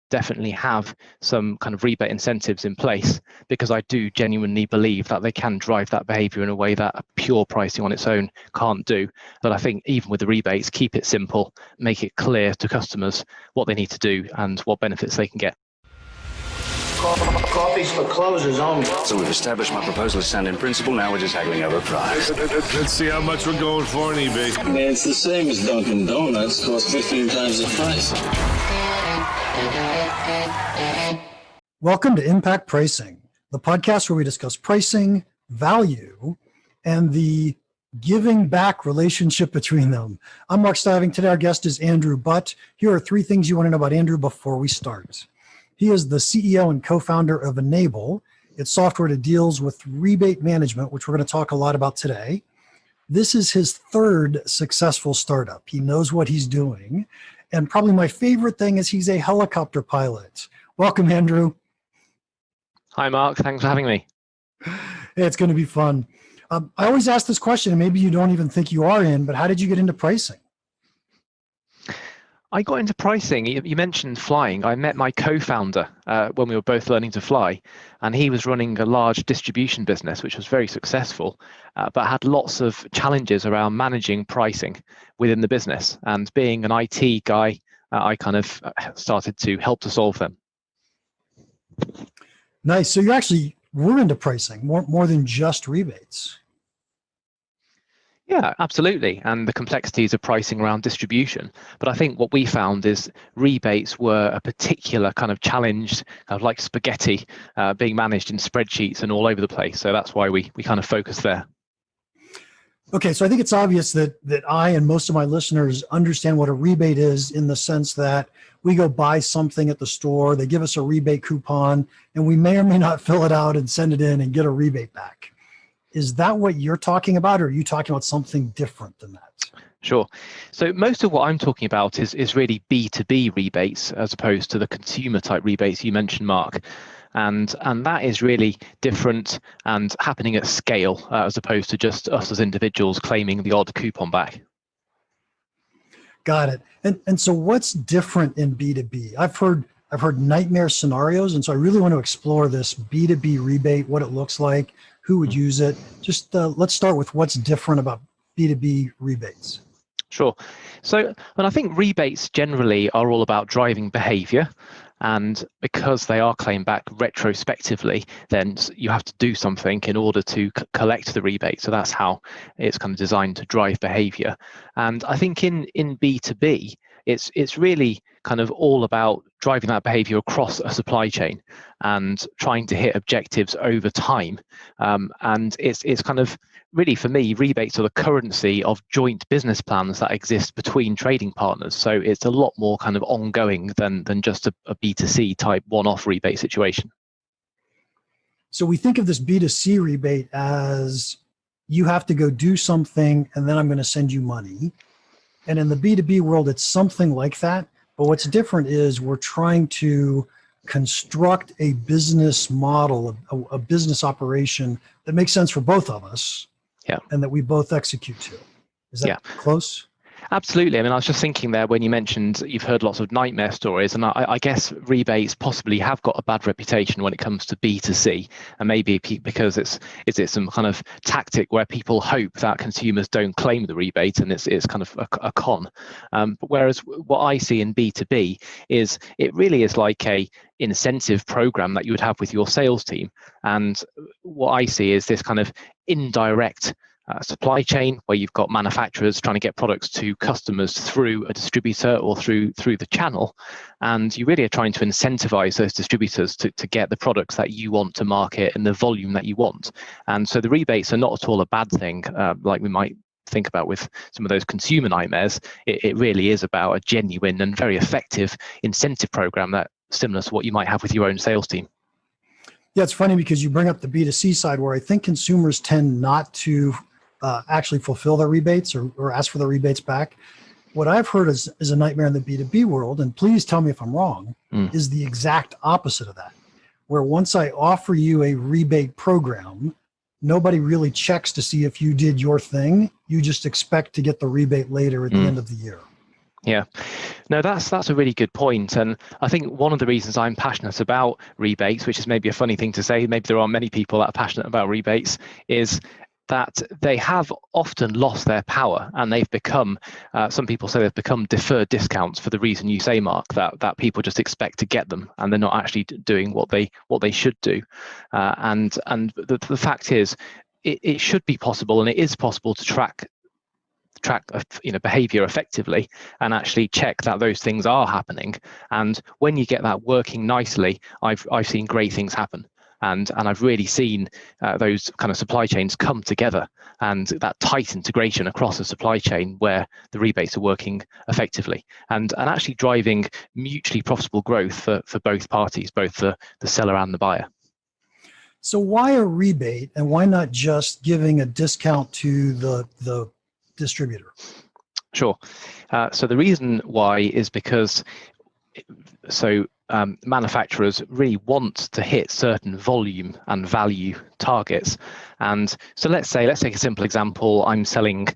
definitely have some kind of rebate incentives in place, because I do genuinely believe that they can drive that behavior in a way that pure pricing on its own can't do. But I think even with the rebates, keep it simple, make it clear to customers what they need to do and what benefits they can get. Coffee's for closers only. So we've established my proposal is sound in principle. Now we're just haggling over price. Let's see how much we're going for on eBay. Man, it's the same as Dunkin' Donuts. Costs 15 times the price. Welcome to Impact Pricing, the podcast where we discuss pricing, value, and the giving back relationship between them. I'm Mark Stiving. Today our guest is Andrew Butt. Here are 3 things you want to know about Andrew before we start. He is the CEO and co-founder of Enable. It's software that deals with rebate management, which we're going to talk a lot about today. This is his 3rd successful startup. He knows what he's doing. And probably my favorite thing is he's a helicopter pilot. Welcome, Andrew. Hi, Mark. Thanks for having me. Hey, it's going to be fun. I always ask this question, and maybe you don't even think you are in, but how did you get into pricing? I got into pricing. You mentioned flying. I met my co-founder when we were both learning to fly, and he was running a large distribution business, which was very successful, but had lots of challenges around managing pricing within the business. And being an IT guy, I kind of started to help to solve them. Nice. So you actually were into pricing, more than just rebates. Yeah, absolutely. And the complexities of pricing around distribution. But I think what we found is rebates were a particular kind of challenge, kind of like spaghetti, being managed in spreadsheets and all over the place. So that's why we kind of focus there. Okay, so I think it's obvious that I and most of my listeners understand what a rebate is, in the sense that we go buy something at the store, they give us a rebate coupon, and we may or may not fill it out and send it in and get a rebate back. Is that what you're talking about, or are you talking about something different than that? Sure. So most of what I'm talking about is really B2B rebates, as opposed to the consumer type rebates you mentioned, Mark. And that is really different and happening at scale, as opposed to just us as individuals claiming the odd coupon back. Got it. And so what's different in B2B? I've heard nightmare scenarios, and so I really want to explore this B2B rebate, what it looks like, who would use it. Just let's start with what's different about B2B rebates. Sure. So, I think rebates generally are all about driving behavior. And because they are claimed back retrospectively, then you have to do something in order to collect the rebate. So that's how it's kind of designed to drive behavior. And I think in B2B, it's really kind of all about driving that behavior across a supply chain and trying to hit objectives over time. And it's kind of really, for me, rebates are the currency of joint business plans that exist between trading partners. So it's a lot more kind of ongoing than just a B2C type one-off rebate situation. So we think of this B2C rebate as you have to go do something and then I'm going to send you money. And in the B2B world, it's something like that. But what's different is we're trying to construct a business model, a business operation that makes sense for both of us. Yeah. And that we both execute to. Is that close? Absolutely. I mean, I was just thinking there when you mentioned you've heard lots of nightmare stories, and I guess rebates possibly have got a bad reputation when it comes to B2C, and maybe because is it some kind of tactic where people hope that consumers don't claim the rebate, and it's kind of a con. But whereas what I see in B2B is it really is like a incentive program that you would have with your sales team, and what I see is this kind of indirect supply chain where you've got manufacturers trying to get products to customers through a distributor or through the channel, and you really are trying to incentivize those distributors to get the products that you want to market in the volume that you want. And so the rebates are not at all a bad thing, like we might think about with some of those consumer nightmares. It really is about a genuine and very effective incentive program that similar to what you might have with your own sales team. Yeah, it's funny because you bring up the B2C side, where I think consumers tend not to actually fulfill their rebates or ask for their rebates back. What I've heard is a nightmare in the B2B world, and please tell me if I'm wrong, is the exact opposite of that, where once I offer you a rebate program, nobody really checks to see if you did your thing. You just expect to get the rebate later at the end of the year. Yeah, no, that's a really good point. And I think one of the reasons I'm passionate about rebates, which is maybe a funny thing to say, maybe there are many people that are passionate about rebates, is that they have often lost their power, and they've become, some people say they've become deferred discounts for the reason you say, Mark, that people just expect to get them and they're not actually doing what they should do. And the fact is, it should be possible, and it is possible to track behavior effectively and actually check that those things are happening. And when you get that working nicely, I've seen great things happen. And I've really seen those kind of supply chains come together, and that tight integration across the supply chain where the rebates are working effectively and actually driving mutually profitable growth for both parties, both the seller and the buyer. So why a rebate, and why not just giving a discount to the distributor? Sure. So the reason why is because manufacturers really want to hit certain volume and value targets. And so let's take a simple example. I'm selling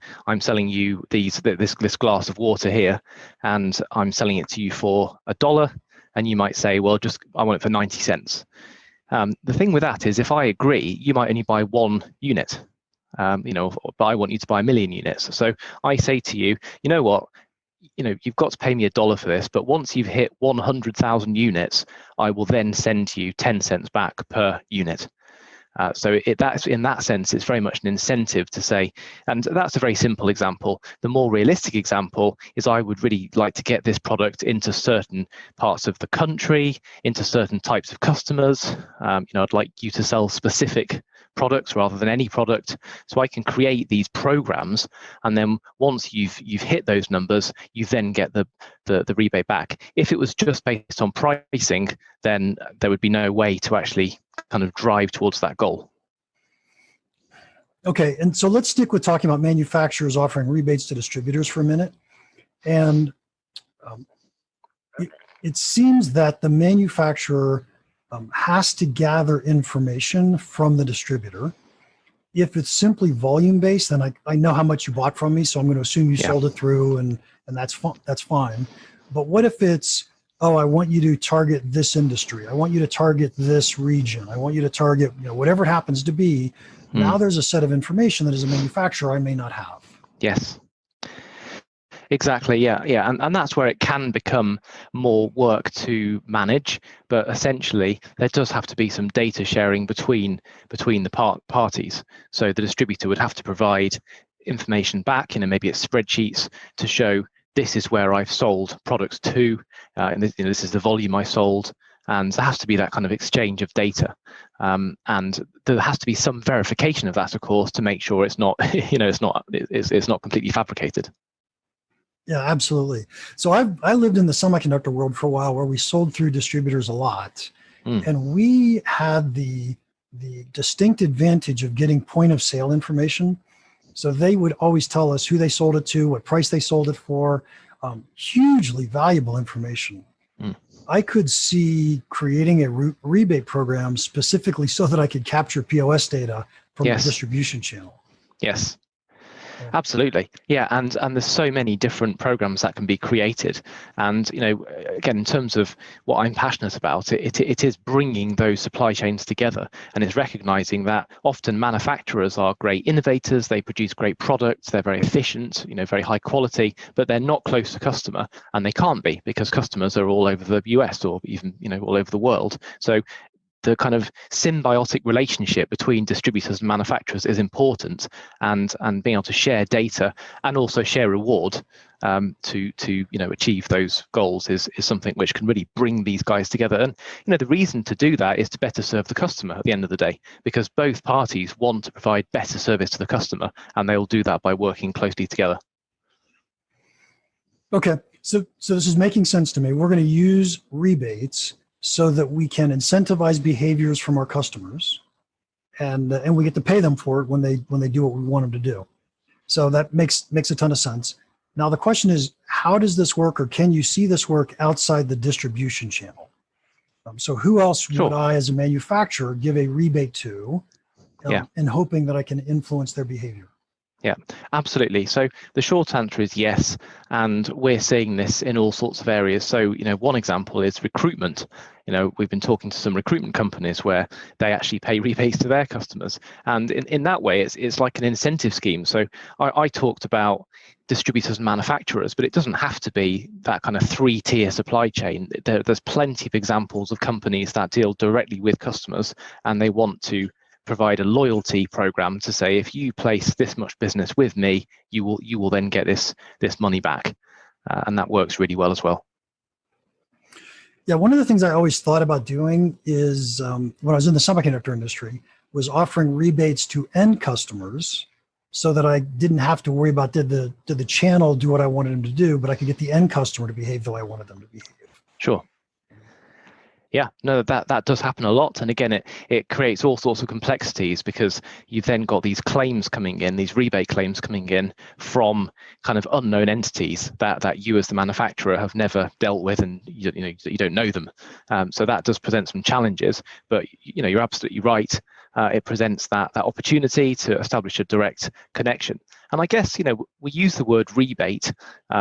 you this glass of water here, and I'm selling it to you for $1, and you might say, well, I want it for 90 cents. The thing with that is, if I agree, you might only buy 1 unit. But I want you to buy 1 million units. So I say to you, you know what, you've got to pay me $1 for this, but once you've hit 100,000 units, I will then send you 10 cents back per unit. That's in that sense, it's very much an incentive to say, and that's a very simple example. The more realistic example is, I would really like to get this product into certain parts of the country, into certain types of customers. I'd like you to sell specific products rather than any product, so I can create these programs, and then once you've hit those numbers, you then get the rebate back. If it was just based on pricing, then there would be no way to actually kind of drive towards that goal. Okay, and so let's stick with talking about manufacturers offering rebates to distributors for a minute. And it seems that the manufacturer has to gather information from the distributor. If it's simply volume based, then I know how much you bought from me, so I'm going to assume you sold it through, and that's fine. But what if it's, oh, I want you to target this industry, I want you to target this region, I want you to target whatever it happens to be. Now there's a set of information that as a manufacturer I may not have. Yes. Exactly. Yeah. And that's where it can become more work to manage. But essentially, there does have to be some data sharing between the parties. So the distributor would have to provide information back, maybe it's spreadsheets to show, this is where I've sold products to, and this is the volume I sold. And there has to be that kind of exchange of data, and there has to be some verification of that, of course, to make sure it's not, it's not completely fabricated. Yeah, absolutely. So I lived in the semiconductor world for a while, where we sold through distributors a lot, and we had the distinct advantage of getting point of sale information. So they would always tell us who they sold it to, what price they sold it for, hugely valuable information. I could see creating a rebate program specifically so that I could capture POS data from the distribution channel. Yes. Absolutely. Yeah. And there's so many different programs that can be created. And, again, in terms of what I'm passionate about, it is bringing those supply chains together, and it's recognizing that often manufacturers are great innovators. They produce great products. They're very efficient, very high quality, but they're not close to customer, and they can't be, because customers are all over the US or even, all over the world. So the kind of symbiotic relationship between distributors and manufacturers is important, and being able to share data and also share reward to achieve those goals is something which can really bring these guys together. And the reason to do that is to better serve the customer at the end of the day, because both parties want to provide better service to the customer, and they will do that by working closely together. Okay, so this is making sense to me. We're going to use rebates so that we can incentivize behaviors from our customers, and we get to pay them for it when they do what we want them to do. So that makes a ton of sense. Now the question is, how does this work, or can you see this work outside the distribution channel? So who else would I, as a manufacturer, give a rebate to, in hoping that I can influence their behavior? Yeah, absolutely. So the short answer is yes, and we're seeing this in all sorts of areas. So, one example is recruitment. We've been talking to some recruitment companies where they actually pay rebates to their customers, and in that way, it's like an incentive scheme. So I talked about distributors and manufacturers, but it doesn't have to be that kind of three-tier supply chain. There's plenty of examples of companies that deal directly with customers, and they want to provide a loyalty program to say, if you place this much business with me, you will then get this money back, and that works really well as well. Yeah, one of the things I always thought about doing is when I was in the semiconductor industry, was offering rebates to end customers, so that I didn't have to worry about did the channel do what I wanted them to do, but I could get the end customer to behave the way I wanted them to behave. Sure. Yeah, no, that does happen a lot. And again, it creates all sorts of complexities, because you've then got these claims coming in, these rebate claims coming in from kind of unknown entities that you as the manufacturer have never dealt with, and you don't know them. So that does present some challenges, but you're absolutely right. It presents that opportunity to establish a direct connection. And I guess, we use the word rebate,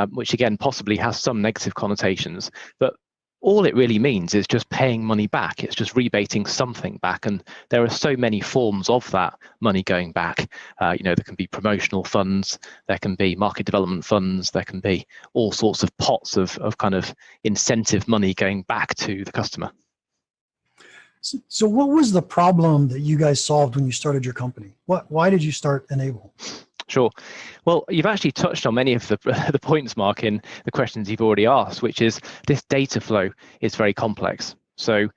which again possibly has some negative connotations, but all it really means is just paying money back. It's just rebating something back. And there are so many forms of that money going back. There can be promotional funds, there can be market development funds, there can be all sorts of pots of kind of incentive money going back to the customer. So what was the problem that you guys solved when you started your company? Why did you start Enable? Sure. Well, you've actually touched on many of the points, Mark, in the questions you've already asked, which is this data flow is very complex. So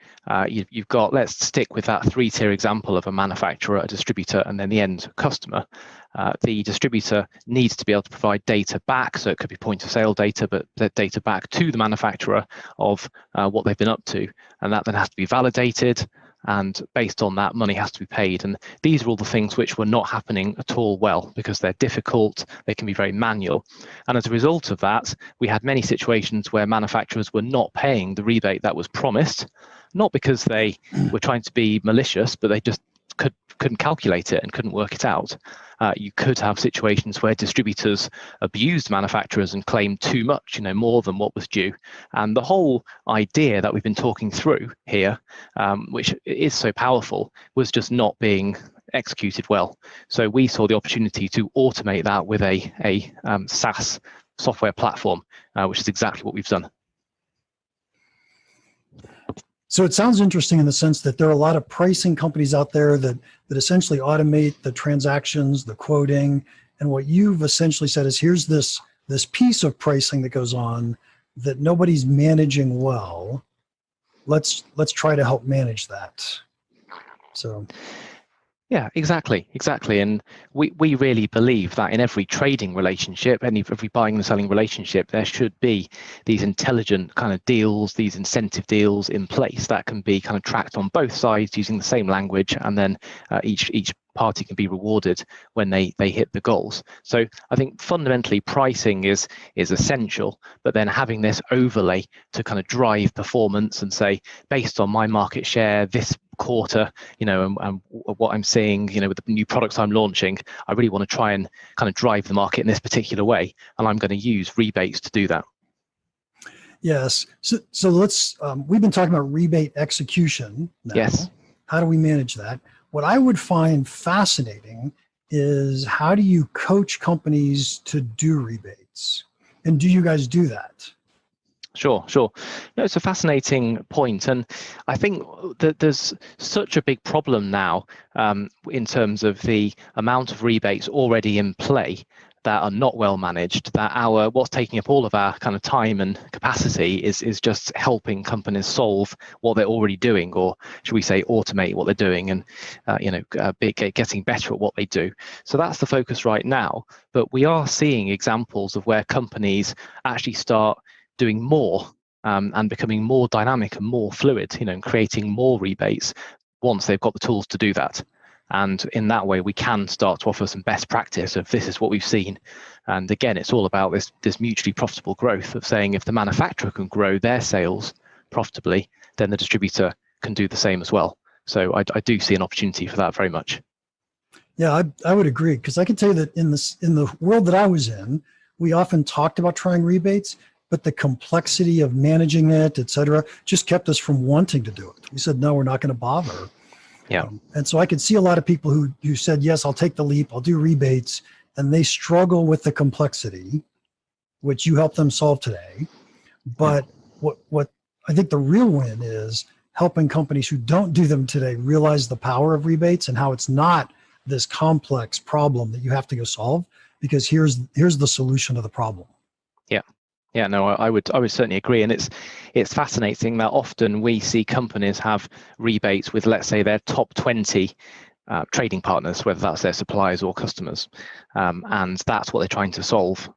you've got, let's stick with that three-tier example of a manufacturer, a distributor, and then the end customer. The distributor needs to be able to provide data back, so it could be point of sale data, but that data back to the manufacturer of what they've been up to, and that then has to be validated, and based on that, money has to be paid. And these are all the things which were not happening at all well, because they're difficult, they can be very manual. And as a result of that, we had many situations where manufacturers were not paying the rebate that was promised, not because they were trying to be malicious, but they just couldn't calculate it and couldn't work it out. You could have situations where distributors abused manufacturers and claimed too much, more than what was due. And the whole idea that we've been talking through here, which is so powerful, was just not being executed well. So we saw the opportunity to automate that with a SaaS software platform, which is exactly what we've done. So it sounds interesting in the sense that there are a lot of pricing companies out there that essentially automate the transactions, the quoting, and what you've essentially said is, here's this piece of pricing that goes on that nobody's managing well. Let's try to help manage that. So. Yeah, exactly. And we really believe that in every trading relationship, every buying and selling relationship, there should be these intelligent kind of deals, these incentive deals in place that can be kind of tracked on both sides using the same language, and then each party can be rewarded when they hit the goals. So I think fundamentally pricing is essential, but then having this overlay to kind of drive performance and say, based on my market share this quarter, and what I'm seeing, with the new products I'm launching, I really want to try and kind of drive the market in this particular way, and I'm going to use rebates to do that. Yes. So let's, we've been talking about rebate execution now. Yes. How do we manage that? What I would find fascinating is, how do you coach companies to do rebates? And do you guys do that? Sure. No, it's a fascinating point. And I think that there's such a big problem now in terms of the amount of rebates already in play that are not well managed, that what's taking up all of our kind of time and capacity is just helping companies solve what they're already doing, or should we say automate what they're doing, and getting better at what they do. So that's the focus right now. But we are seeing examples of where companies actually start doing more and becoming more dynamic and more fluid, and creating more rebates once they've got the tools to do that. And in that way, we can start to offer some best practice of, this is what we've seen. And again, it's all about this mutually profitable growth of saying, if the manufacturer can grow their sales profitably, then the distributor can do the same as well. So I do see an opportunity for that very much. Yeah, I would agree, because I can tell you that in the world that I was in, we often talked about trying rebates, but the complexity of managing it, et cetera, just kept us from wanting to do it. We said, no, we're not going to bother. Yeah. And so I could see a lot of people who said, yes, I'll take the leap, I'll do rebates, and they struggle with the complexity, which you help them solve today. But what I think the real win is helping companies who don't do them today realize the power of rebates and how it's not this complex problem that you have to go solve, because here's the solution to the problem. Yeah, no, I would certainly agree, and it's fascinating that often we see companies have rebates with, let's say, their top 20 trading partners, whether that's their suppliers or customers, and that's what they're trying to solve.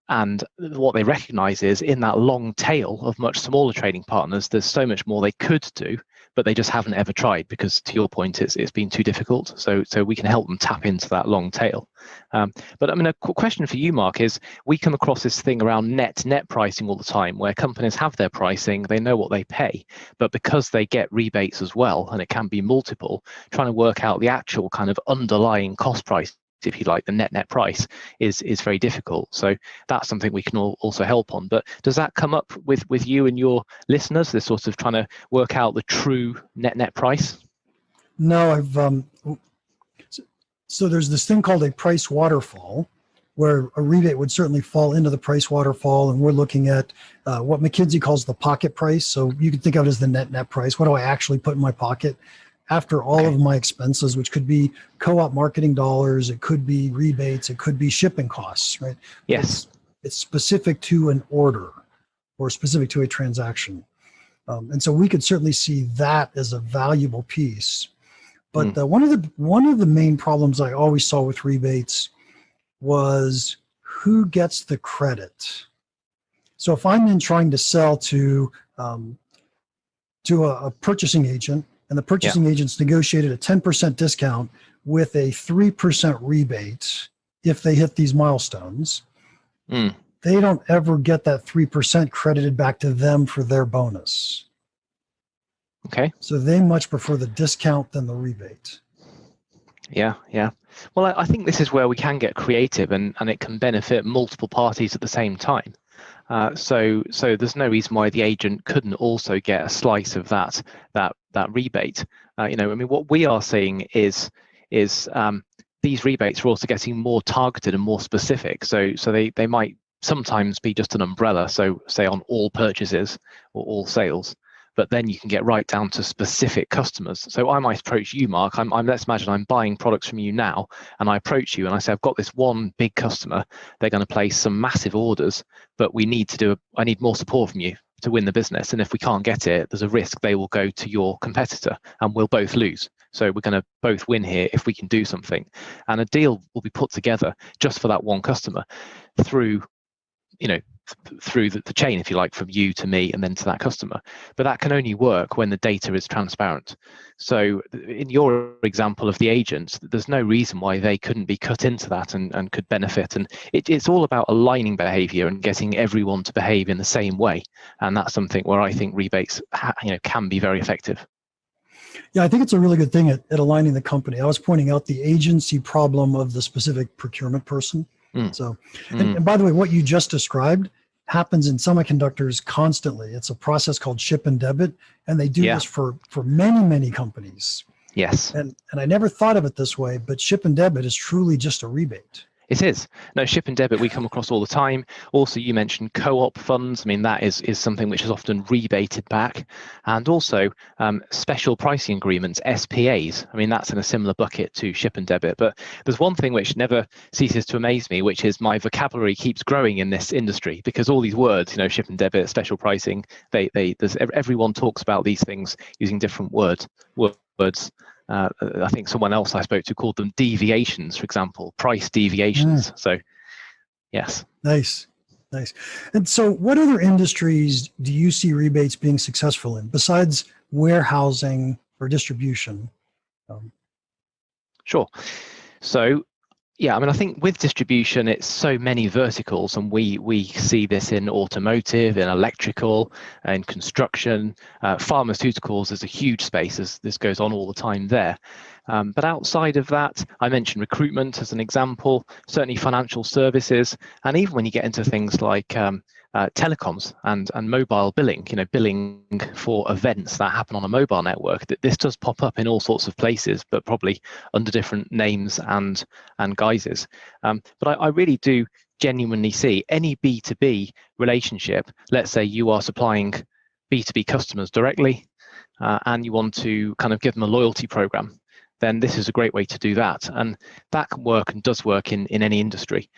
And what they recognise is in that long tail of much smaller trading partners, there's so much more they could do, but they just haven't ever tried because, to your point, it's been too difficult. So we can help them tap into that long tail. But I mean, a question for you, Mark, is we come across this thing around net pricing all the time, where companies have their pricing, they know what they pay, but because they get rebates as well, and it can be multiple, trying to work out the actual kind of underlying cost price, if you like, the net price is very difficult. So that's something we can also help on. But does that come up with you and your listeners, this sort of trying to work out the true net price? No, so there's this thing called a price waterfall, where a rebate would certainly fall into the price waterfall, and we're looking at what McKinsey calls the pocket price. So you can think of it as the net price. What do I actually put in my pocket after all of my expenses, which could be co-op marketing dollars, it could be rebates, it could be shipping costs, right? Yes. It's specific to an order or specific to a transaction. And so we could certainly see that as a valuable piece. But one of the main problems I always saw with rebates was who gets the credit. So if I'm in trying to sell to a purchasing agent, and the purchasing agents negotiated a 10% discount with a 3% rebate if they hit these milestones, they don't ever get that 3% credited back to them for their bonus. Okay. So they much prefer the discount than the rebate. Yeah. Well, I think this is where we can get creative, and it can benefit multiple parties at the same time. So there's no reason why the agent couldn't also get a slice of that rebate. I mean, what we are seeing is these rebates are also getting more targeted and more specific. So they might sometimes be just an umbrella. So say on all purchases or all sales, but then you can get right down to specific customers. So I might approach you, Mark. Let's imagine I'm buying products from you now, and I approach you and I say, I've got this one big customer. They're going to place some massive orders, but I need more support from you to win the business. And if we can't get it, there's a risk they will go to your competitor and we'll both lose. So we're going to both win here if we can do something. And a deal will be put together just for that one customer through the chain, if you like, from you to me and then to that customer. But that can only work when the data is transparent. So in your example of the agents, there's no reason why they couldn't be cut into that and could benefit. And it's all about aligning behavior and getting everyone to behave in the same way. And that's something where I think rebates can be very effective. Yeah, I think it's a really good thing at aligning the company. I was pointing out the agency problem of the specific procurement person. So, and by the way, what you just described happens in semiconductors constantly. It's a process called ship and debit, and they do this for many companies. Yes. And I never thought of it this way, but ship and debit is truly just a rebate. It is. No, ship and debit we come across all the time. Also, you mentioned co-op funds. I mean, that is something which is often rebated back. And also special pricing agreements, SPAs. I mean, that's in a similar bucket to ship and debit. But there's one thing which never ceases to amaze me, which is my vocabulary keeps growing in this industry, because all these words, ship and debit, special pricing, everyone talks about these things using different words. I think someone else I spoke to called them deviations, for example, price deviations. So, yes. Nice. And so what other industries do you see rebates being successful in besides warehousing or distribution? Sure. So, Yeah, I mean, I think with distribution, it's so many verticals, and we see this in automotive, in electrical, in construction, pharmaceuticals is a huge space, as this goes on all the time there. But outside of that, I mentioned recruitment as an example, certainly financial services, and even when you get into things like telecoms and mobile billing, billing for events that happen on a mobile network, that this does pop up in all sorts of places, but probably under different names and guises. But I really do genuinely see any B2B relationship. Let's say you are supplying B2B customers directly, and you want to kind of give them a loyalty program, then this is a great way to do that. And that can work and does work in any industry.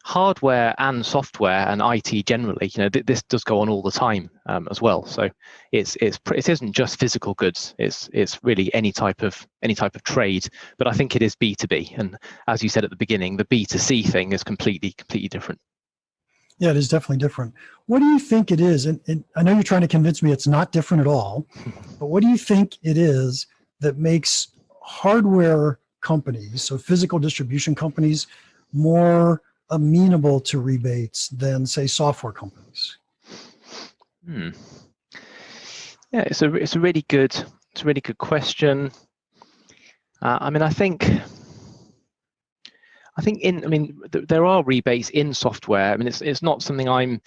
Hardware and software and IT generally, this does go on all the time as well. So it isn't just physical goods. It's really any type of trade. But I think it is B2B. And as you said at the beginning, the B2C thing is completely different. Yeah, it is definitely different. What do you think it is? And I know you're trying to convince me it's not different at all, but what do you think it is that makes hardware companies, so physical distribution companies, more amenable to rebates than, say, software companies? Yeah, it's a really good question. I mean, I think there are rebates in software. I mean, it's not something I'm,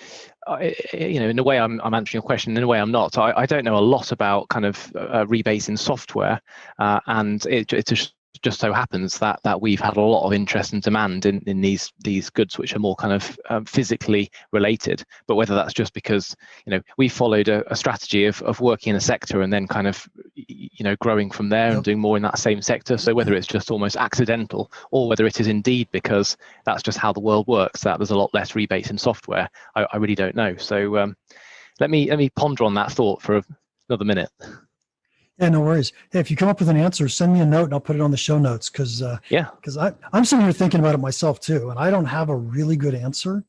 in a way I'm answering your question, in a way I'm not. I don't know a lot about kind of rebates in software, and it just so happens that we've had a lot of interest and demand in these goods which are more kind of physically related. But whether that's just because we followed a strategy of working in a sector and then kind of growing from there and doing more in that same sector. So whether it's just almost accidental or whether it is indeed because that's just how the world works, that there's a lot less rebates in software, I really don't know. So let me ponder on that thought for another minute. Yeah, no worries. Hey, if you come up with an answer, send me a note and I'll put it on the show notes because I'm sitting here thinking about it myself too, and I don't have a really good answer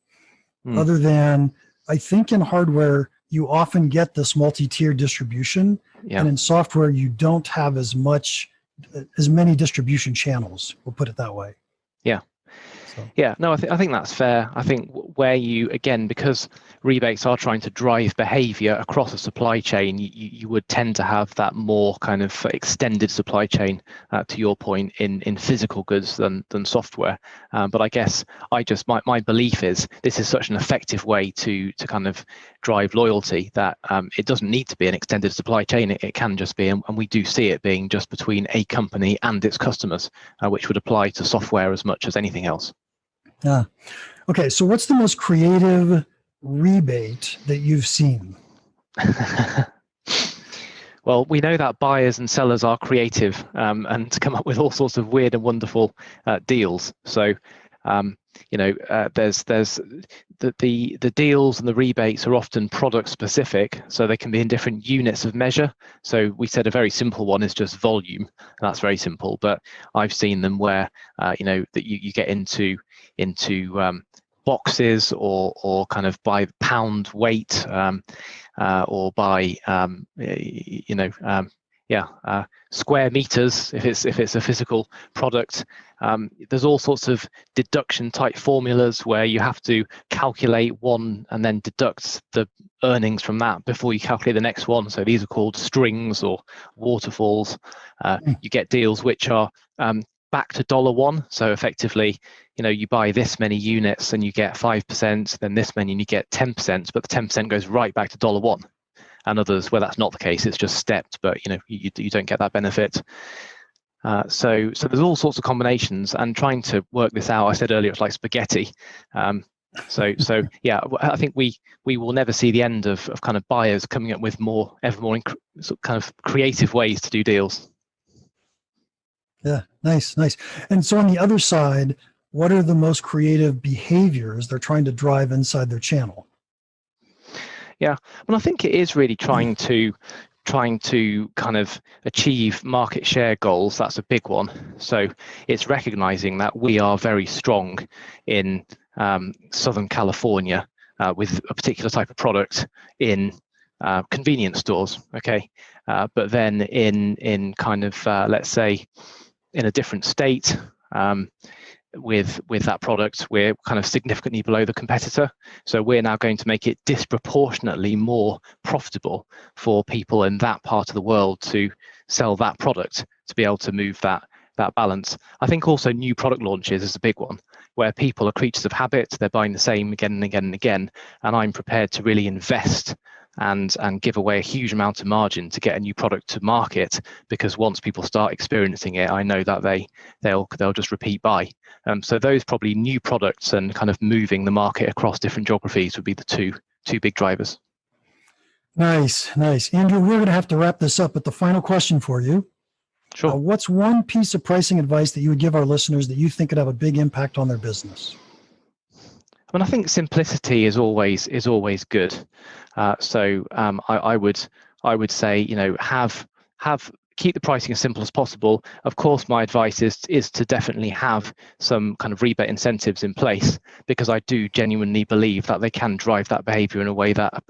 other than I think in hardware you often get this multi-tier distribution, and in software you don't have as many distribution channels. We'll put it that way. Yeah. So. Yeah, no, I think that's fair. I think where you, again, because rebates are trying to drive behavior across a supply chain, you would tend to have that more kind of extended supply chain, to your point, in physical goods than software. But I guess my belief is this is such an effective way to kind of drive loyalty that it doesn't need to be an extended supply chain. It can just be, and we do see it being just between a company and its customers, which would apply to software as much as anything else. Yeah. Okay. So what's the most creative rebate that you've seen? Well, we know that buyers and sellers are creative and come up with all sorts of weird and wonderful deals. So, there's the deals and the rebates are often product specific, so they can be in different units of measure. So we said a very simple one is just volume. That's very simple, but I've seen them where that you get into boxes or kind of by pound weight or by square meters if it's a physical product. There's all sorts of deduction type formulas where you have to calculate one and then deduct the earnings from that before you calculate the next one. So these are called strings or waterfalls. You get deals which are back to $1. So effectively, you buy this many units and you get 5%, then this many and you get 10%, but the 10% goes right back to $1. And others where that's not the case, it's just stepped, but you don't get that benefit. So there's all sorts of combinations, and trying to work this out, I said earlier, it's like spaghetti. So yeah, I think we will never see the end of kind of buyers coming up with ever more kind of creative ways to do deals. Yeah, nice. And so on the other side, what are the most creative behaviors they're trying to drive inside their channel? Yeah, well, I think it is really trying to kind of achieve market share goals. That's a big one. So it's recognizing that we are very strong in Southern California with a particular type of product in convenience stores. Okay, but then in kind of let's say in a different state, with that product, we're kind of significantly below the competitor. So we're now going to make it disproportionately more profitable for people in that part of the world to sell that product, to be able to move that balance. I think also new product launches is a big one, where people are creatures of habit. They're buying the same again and again and again, and I'm prepared to really invest and give away a huge amount of margin to get a new product to market, because once people start experiencing it, I know that they'll just repeat buy. So those probably new products and kind of moving the market across different geographies would be the two big drivers. Nice. Andrew, we're going to have to wrap this up, but the final question for you. Sure. What's one piece of pricing advice that you would give our listeners that you think could have a big impact on their business? I think simplicity is always good. I would say, keep the pricing as simple as possible. Of course, my advice is to definitely have some kind of rebate incentives in place, because I do genuinely believe that they can drive that behavior in a way that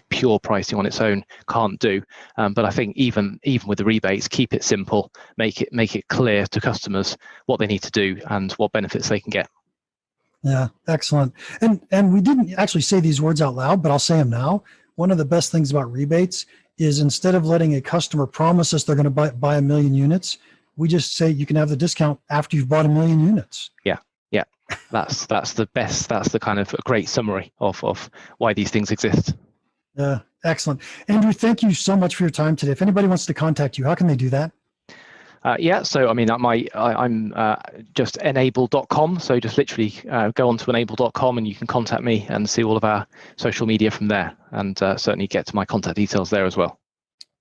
pure pricing on its own can't do. But I think even with the rebates, keep it simple, make it clear to customers what they need to do and what benefits they can get. Yeah, excellent. And we didn't actually say these words out loud, but I'll say them now. One of the best things about rebates is, instead of letting a customer promise us they're going to buy 1 million units, we just say you can have the discount after you've bought 1 million units. Yeah. That's the best. That's the kind of a great summary of why these things exist. Yeah, excellent. Andrew, thank you so much for your time today. If anybody wants to contact you, how can they do that? So I'm just enable.com. So just literally go on to enable.com and you can contact me and see all of our social media from there, and certainly get to my contact details there as well.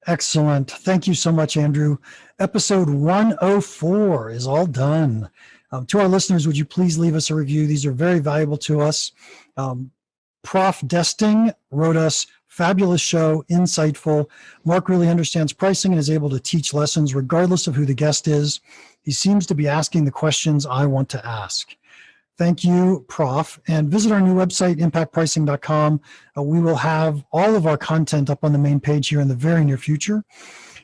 Excellent. Thank you so much, Andrew. Episode 104 is all done. To our listeners, would you please leave us a review? These are very valuable to us. Prof. Desting wrote us, fabulous show, insightful. Mark really understands pricing and is able to teach lessons regardless of who the guest is. He seems to be asking the questions I want to ask. Thank you, Prof. And visit our new website, impactpricing.com. We will have all of our content up on the main page here in the very near future.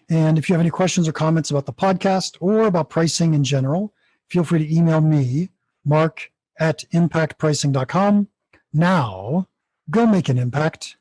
And if you have any questions or comments about the podcast or about pricing in general, feel free to email me, Mark, at impactpricing.com. Now, go make an impact.